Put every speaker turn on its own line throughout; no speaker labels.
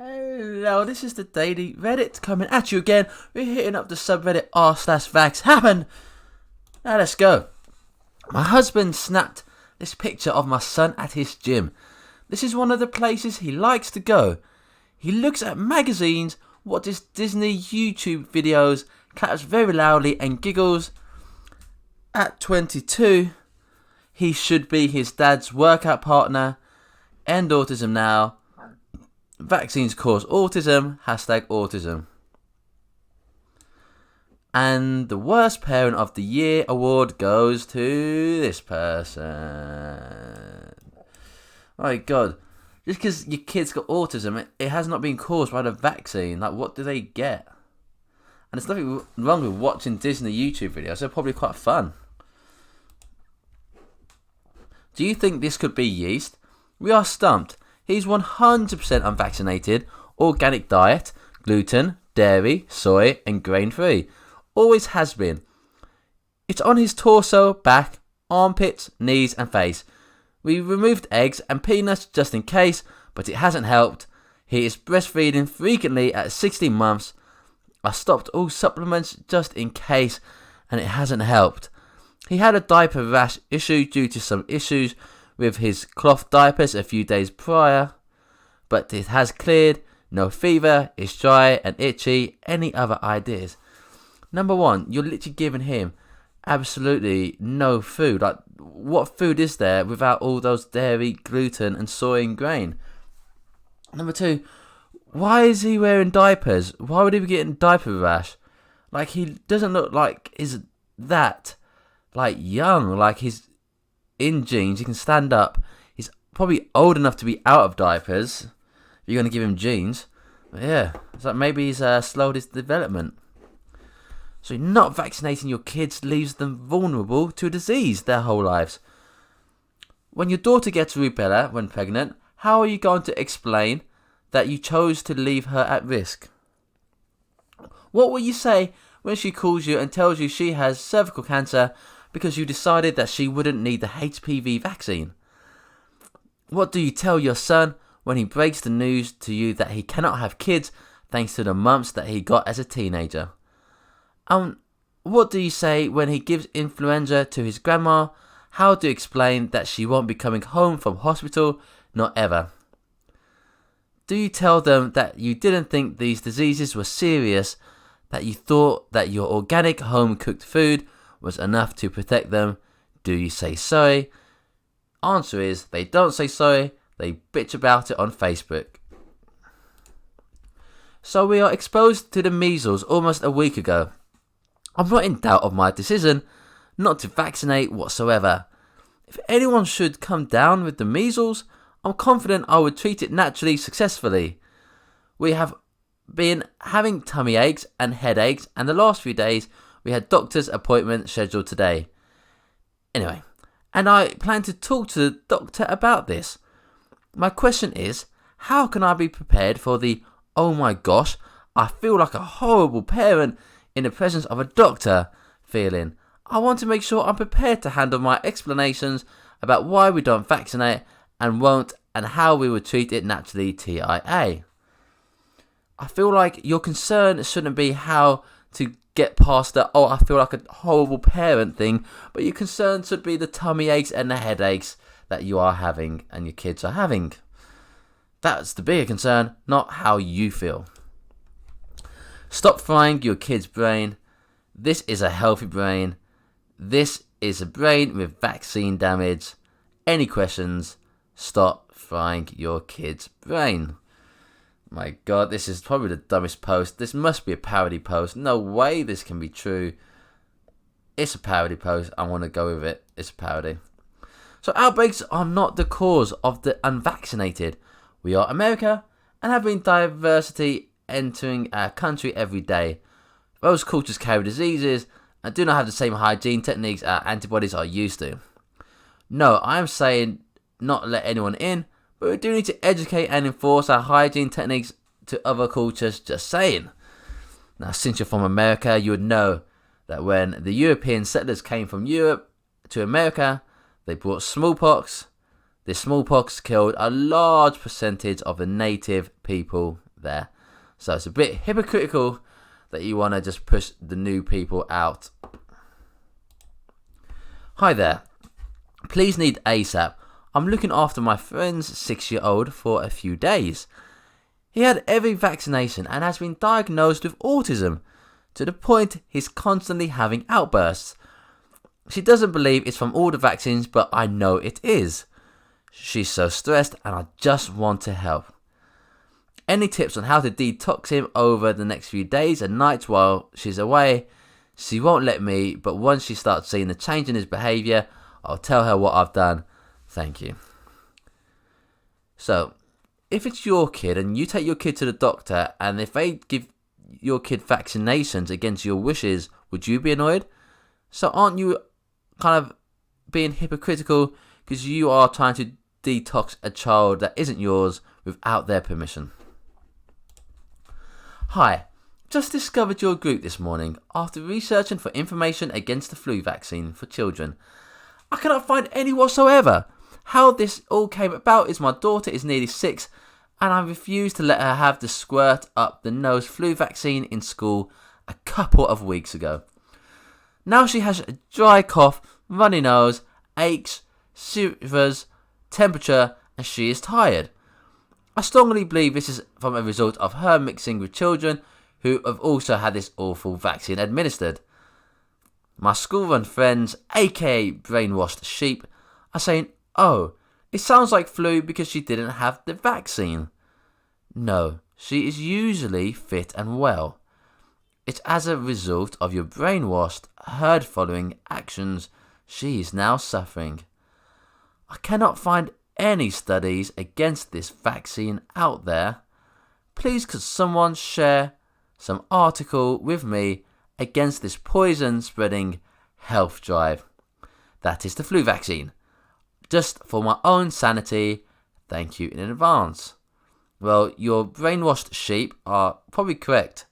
Hello, this is the Daily Reddit coming at you again. We're hitting up the subreddit r/vaxxhappened. Now let's go. My husband snapped this picture of my son at his gym. This is one of the places he likes to go. He looks at magazines, watches Disney YouTube videos, claps very loudly and giggles. At 22, he should be his dad's workout partner. End autism now. Vaccines cause autism. #autism. And the worst parent of the year award goes to this person. My God. Just because your kid's got autism, it has not been caused by the vaccine. Like, what do they get? And there's nothing wrong with watching Disney YouTube videos. They're probably quite fun. Do you think this could be yeast? We are stumped. He's 100% unvaccinated, organic diet, gluten, dairy, soy, and grain-free. Always has been. It's on his torso, back, armpits, knees, and face. We removed eggs and peanuts just in case, but it hasn't helped. He is breastfeeding frequently at 16 months. I stopped all supplements just in case, and it hasn't helped. He had a diaper rash issue due to some issues with his cloth diapers a few days prior, but it has cleared. No fever, it's dry and itchy. Any other ideas? Number one, you're literally giving him absolutely no food. Like, what food is there without all those dairy, gluten, and soy and grain? Number two, why is he wearing diapers? Why would he be getting diaper rash? Like, he doesn't look like he's that, like, young. Like, he's in jeans, he can stand up. He's probably old enough to be out of diapers. You're going to give him jeans. But yeah, it's like maybe he's slowed his development. So not vaccinating your kids leaves them vulnerable to disease their whole lives. When your daughter gets rubella when pregnant, how are you going to explain that you chose to leave her at risk? What will you say when she calls you and tells you she has cervical cancer because you decided that she wouldn't need the HPV vaccine? What do you tell your son when he breaks the news to you that he cannot have kids thanks to the mumps that he got as a teenager? What do you say when he gives influenza to his grandma? How do you explain that she won't be coming home from hospital? Not ever. Do you tell them that you didn't think these diseases were serious, that you thought that your organic home-cooked food was enough to protect them? Do you say sorry? Answer is, they don't say sorry, they bitch about it on Facebook. So we are exposed to the measles almost a week ago. I'm not in doubt of my decision not to vaccinate whatsoever. If anyone should come down with the measles, I'm confident I would treat it naturally successfully. We have been having tummy aches and headaches, and the last few days we had doctor's appointment scheduled today. Anyway, and I plan to talk to the doctor about this. My question is, how can I be prepared for the, oh my gosh, I feel like a horrible parent in the presence of a doctor feeling? I want to make sure I'm prepared to handle my explanations about why we don't vaccinate and won't, and how we would treat it naturally, TIA. I feel like your concern shouldn't be how to get past the, oh, I feel like a horrible parent thing, but your concern should be the tummy aches and the headaches that you are having and your kids are having. That's the bigger concern, not how you feel. Stop frying your kid's brain. This is a healthy brain. This is a brain with vaccine damage. Any questions? Stop frying your kid's brain. My God, this is probably the dumbest post. This must be a parody post. No way this can be true. It's a parody post. I want to go with it. It's a parody. So outbreaks are not the cause of the unvaccinated. We are America and have been diversity entering our country every day. Those cultures carry diseases and do not have the same hygiene techniques our antibodies are used to. No, I am saying not let anyone in, but we do need to educate and enforce our hygiene techniques to other cultures, just saying. Now, since you're from America, you would know that when the European settlers came from Europe to America, they brought smallpox. This smallpox killed a large percentage of the native people there. So it's a bit hypocritical that you want to just push the new people out. Hi there. Please need ASAP. I'm looking after my friend's 6-year-old for a few days. He had every vaccination and has been diagnosed with autism, to the point he's constantly having outbursts. She doesn't believe it's from all the vaccines, but I know it is. She's so stressed and I just want to help. Any tips on how to detox him over the next few days and nights while she's away? She won't let me, but once she starts seeing the change in his behaviour, I'll tell her what I've done. Thank you. So, if it's your kid and you take your kid to the doctor and if they give your kid vaccinations against your wishes, would you be annoyed? So aren't you kind of being hypocritical because you are trying to detox a child that isn't yours without their permission? Hi, just discovered your group this morning after researching for information against the flu vaccine for children. I cannot find any whatsoever. How this all came about is my daughter is nearly 6 and I refused to let her have the squirt up the nose flu vaccine in school a couple of weeks ago. Now she has a dry cough, runny nose, aches, shivers, temperature, and she is tired. I strongly believe this is from a result of her mixing with children who have also had this awful vaccine administered. My school-run friends, aka brainwashed sheep, are saying, oh, it sounds like flu because she didn't have the vaccine. No, she is usually fit and well. It's as a result of your brainwashed, herd-following actions she is now suffering. I cannot find any studies against this vaccine out there. Please could someone share some article with me against this poison-spreading health drive. That is the flu vaccine. Just for my own sanity, thank you in advance. Well, your brainwashed sheep are probably correct.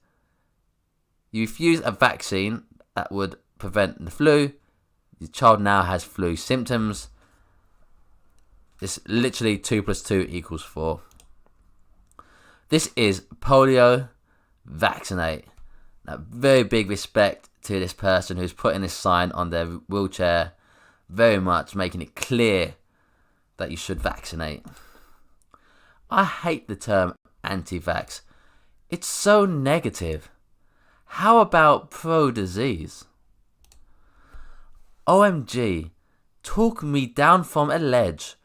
You refuse a vaccine that would prevent the flu. The child now has flu symptoms. It's literally 2 + 2 = 4. This is polio. Vaccinate. Now, very big respect to this person who's putting this sign on their wheelchair, very much making it clear that you should vaccinate. I hate the term anti-vax. It's so negative. How about pro-disease? OMG, talk me down from a ledge.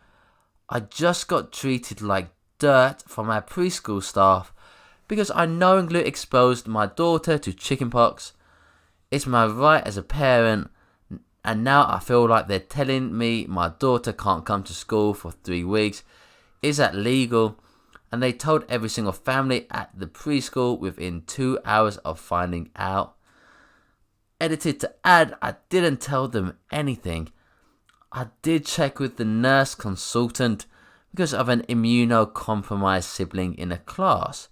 I just got treated like dirt from our preschool staff because I knowingly exposed my daughter to chickenpox. It's my right as a parent, and now I feel like they're telling me my daughter can't come to school for 3 weeks. Is that legal? And they told every single family at the preschool within 2 hours of finding out. Edited to add, I didn't tell them anything. I did check with the nurse consultant because of an immunocompromised sibling in a class.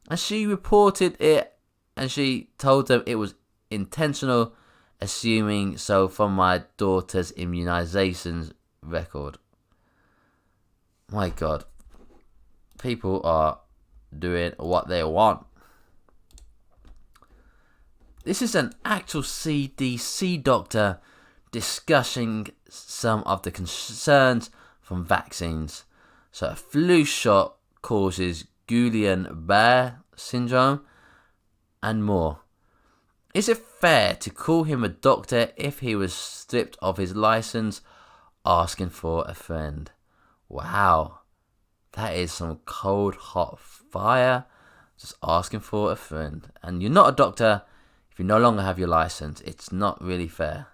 And she reported it and she told them it was intentional, assuming so from my daughter's immunizations record. My God. People are doing what they want. This is an actual CDC doctor discussing some of the concerns from vaccines. So a flu shot causes Guillain-Barré syndrome and more. Is it fair to call him a doctor if he was stripped of his license asking for a friend? Wow. That is some cold hot fire. Just asking for a friend. And you're not a doctor if you no longer have your license. It's not really fair.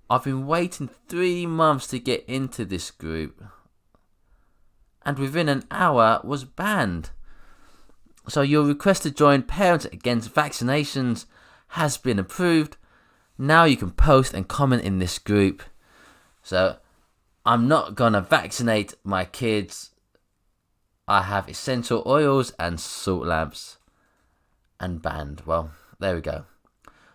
I've been waiting 3 months to get into this group. And within an hour was banned. So your request to join Parents Against Vaccinations has been approved. Now you can post and comment in this group. So I'm not gonna vaccinate my kids. I have essential oils and salt lamps. And banned. Well, there we go.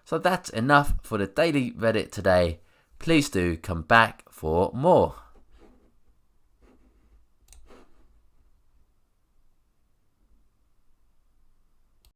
So that's enough for the Daily Reddit today. Please do come back for more.